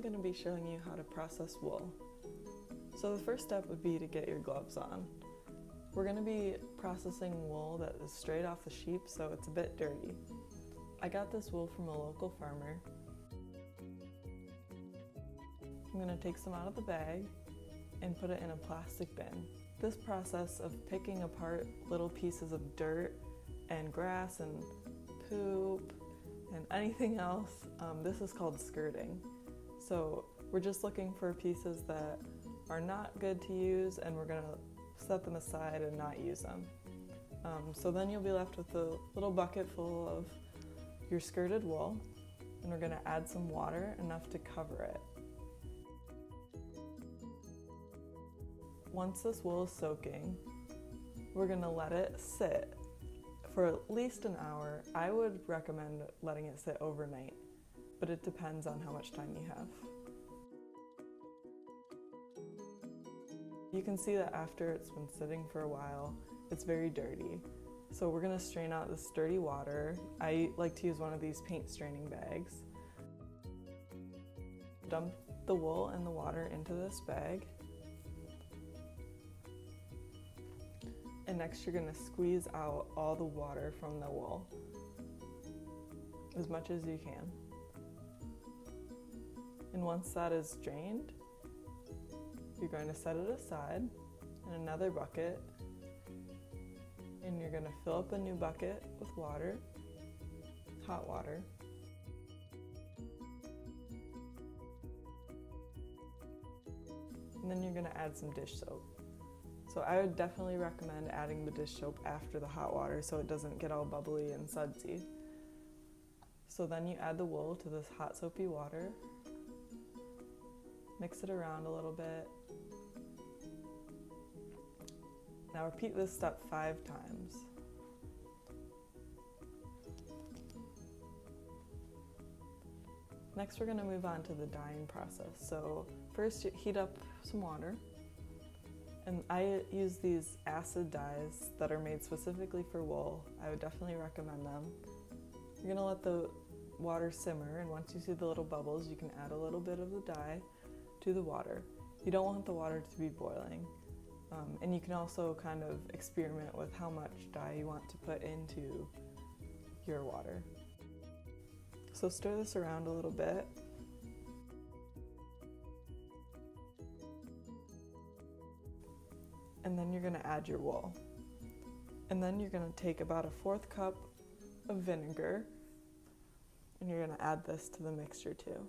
going to be showing you how to process wool. So the first step would be to get your gloves on. We're going to be processing wool that is straight off the sheep, so it's a bit dirty. I got this wool from a local farmer. I'm going to take some out of the bag and put it in a plastic bin. This process of picking apart little pieces of dirt and grass and poop and anything else, this is called skirting. So we're just looking for pieces that are not good to use, and we're going to set them aside and not use them. So then you'll be left with a little bucket full of your skirted wool, and we're going to add some water, enough to cover it. Once this wool is soaking, we're going to let it sit for at least an hour. I would recommend letting it sit overnight, but it depends on how much time you have. You can see that after it's been sitting for a while, it's very dirty. So we're going to strain out this dirty water. I like to use one of these paint straining bags. Dump the wool and the water into this bag. And next you're going to squeeze out all the water from the wool, as much as you can. And once that is drained, you're going to set it aside in another bucket, and you're going to fill up a new bucket with water, hot water. And then you're going to add some dish soap. So I would definitely recommend adding the dish soap after the hot water so it doesn't get all bubbly and sudsy. So then you add the wool to this hot soapy water, mix it around a little bit. Now repeat this step 5 times. Next we're going to move on to the dyeing process. So first you heat up some water, and I use these acid dyes that are made specifically for wool. I would definitely recommend them. You're going to let the water simmer, and once you see the little bubbles, you can add a little bit of the dye to the water. You don't want the water to be boiling. And you can also kind of experiment with how much dye you want to put into your water. So stir this around a little bit. And then you're going to add your wool. And then you're going to take about a 1/4 cup of vinegar, and you're going to add this to the mixture too.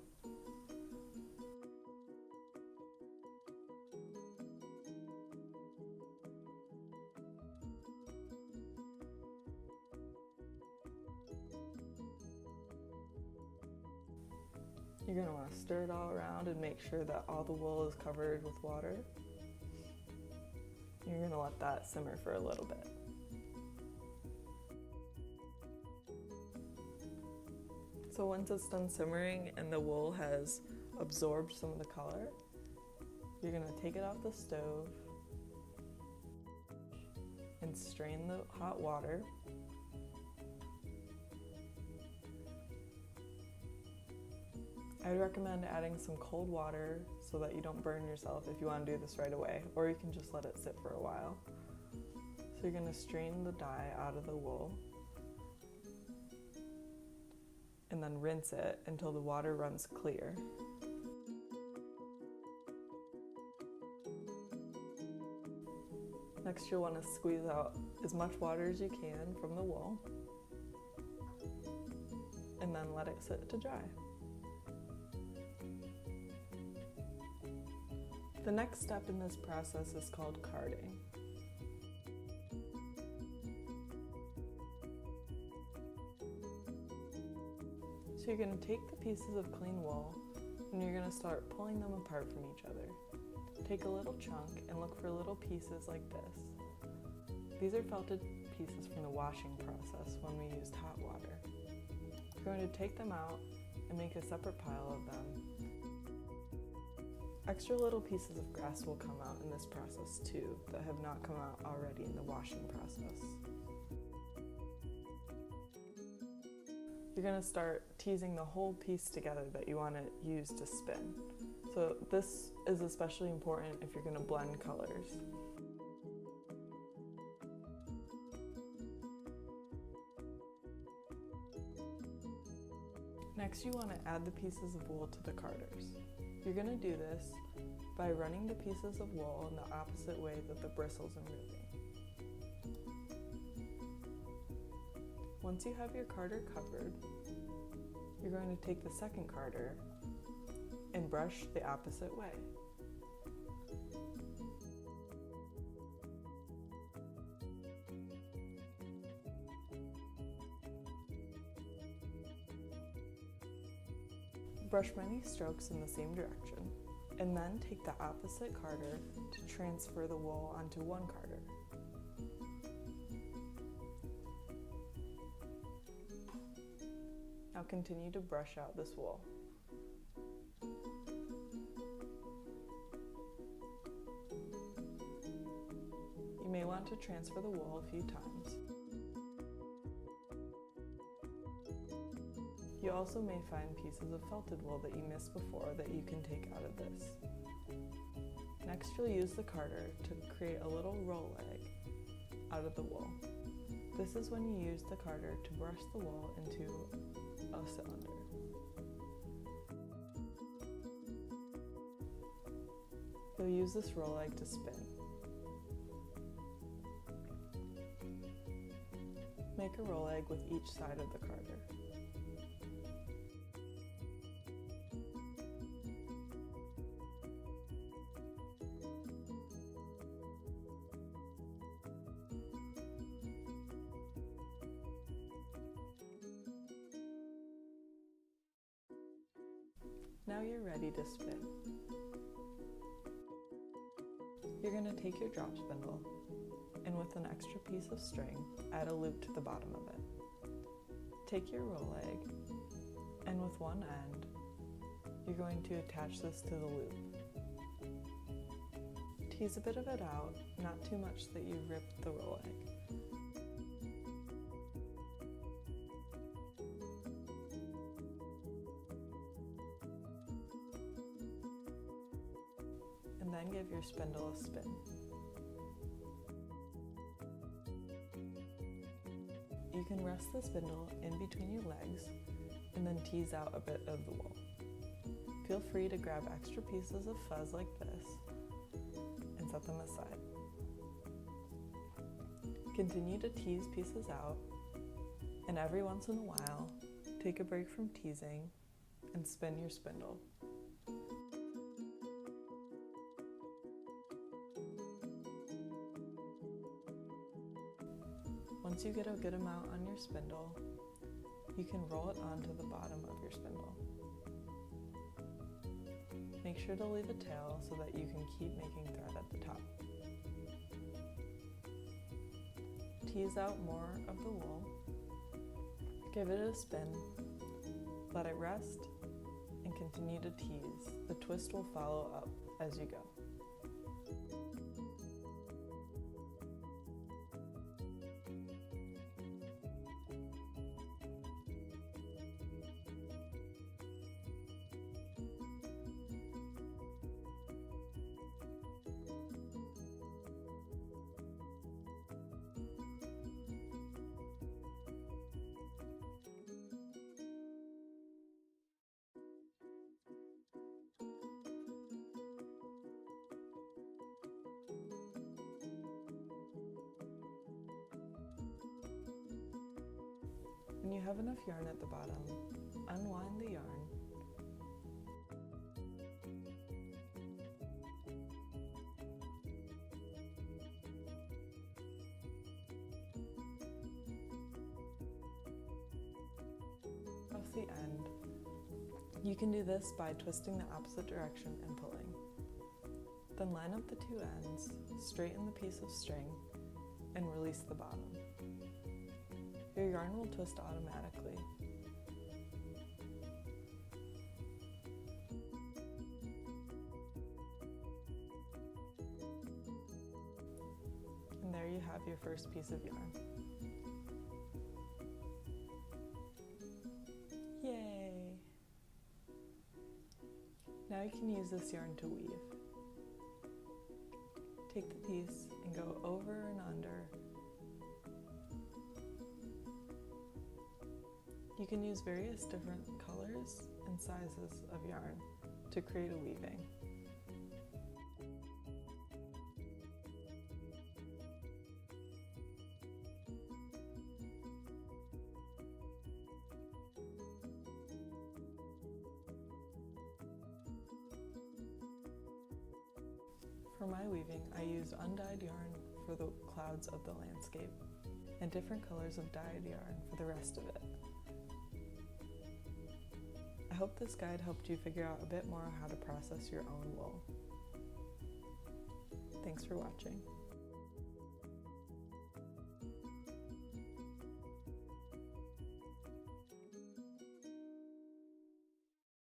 You're going to want to stir it all around and make sure that all the wool is covered with water. You're going to let that simmer for a little bit. So once it's done simmering and the wool has absorbed some of the color, you're going to take it off the stove and strain the hot water. I would recommend adding some cold water so that you don't burn yourself if you want to do this right away, or you can just let it sit for a while. So you're going to strain the dye out of the wool and then rinse it until the water runs clear. Next you'll want to squeeze out as much water as you can from the wool and then let it sit to dry. The next step in this process is called carding. So you're going to take the pieces of clean wool and you're going to start pulling them apart from each other. Take a little chunk and look for little pieces like this. These are felted pieces from the washing process when we used hot water. You're going to take them out and make a separate pile of them. Extra little pieces of grass will come out in this process too that have not come out already in the washing process. you're going to start teasing the whole piece together that you want to use to spin. So this is especially important if you're going to blend colors. Next, you want to add the pieces of wool to the carders. You're going to do this by running the pieces of wool in the opposite way that the bristles are moving. Once you have your carder covered, you're going to take the second carder and brush the opposite way. Brush many strokes in the same direction, and then take the opposite carder to transfer the wool onto one carder. Now continue to brush out this wool. You may want to transfer the wool a few times. You also may find pieces of felted wool that you missed before that you can take out of this. Next, you'll use the carder to create a little roll leg out of the wool. This is when you use the carder to brush the wool into a cylinder. You'll use this roll leg to spin. Make a roll leg with each side of the carder. Now you're ready to spin. You're going to take your drop spindle and with an extra piece of string, add a loop to the bottom of it. Take your roll leg and with one end, you're going to attach this to the loop. Tease a bit of it out, not too much that you rip the roll leg. And then give your spindle a spin. You can rest the spindle in between your legs and then tease out a bit of the wool. Feel free to grab extra pieces of fuzz like this and set them aside. Continue to tease pieces out, and every once in a while, take a break from teasing and spin your spindle. Once you get a good amount on your spindle, you can roll it onto the bottom of your spindle. Make sure to leave a tail so that you can keep making thread at the top. Tease out more of the wool, give it a spin, let it rest, and continue to tease. The twist will follow up as you go. When you have enough yarn at the bottom, unwind the yarn . Off the end. You can do this by twisting the opposite direction and pulling. Then line up the two ends, straighten the piece of string, and release the bottom. Your yarn will twist automatically. And there you have your first piece of yarn. Now you can use this yarn to weave. Take the piece and go over and under. You can use various different colors and sizes of yarn to create a weaving. For my weaving, I use undyed yarn for the clouds of the landscape and different colors of dyed yarn for the rest of it. I hope this guide helped you figure out a bit more how to process your own wool. Thanks for watching.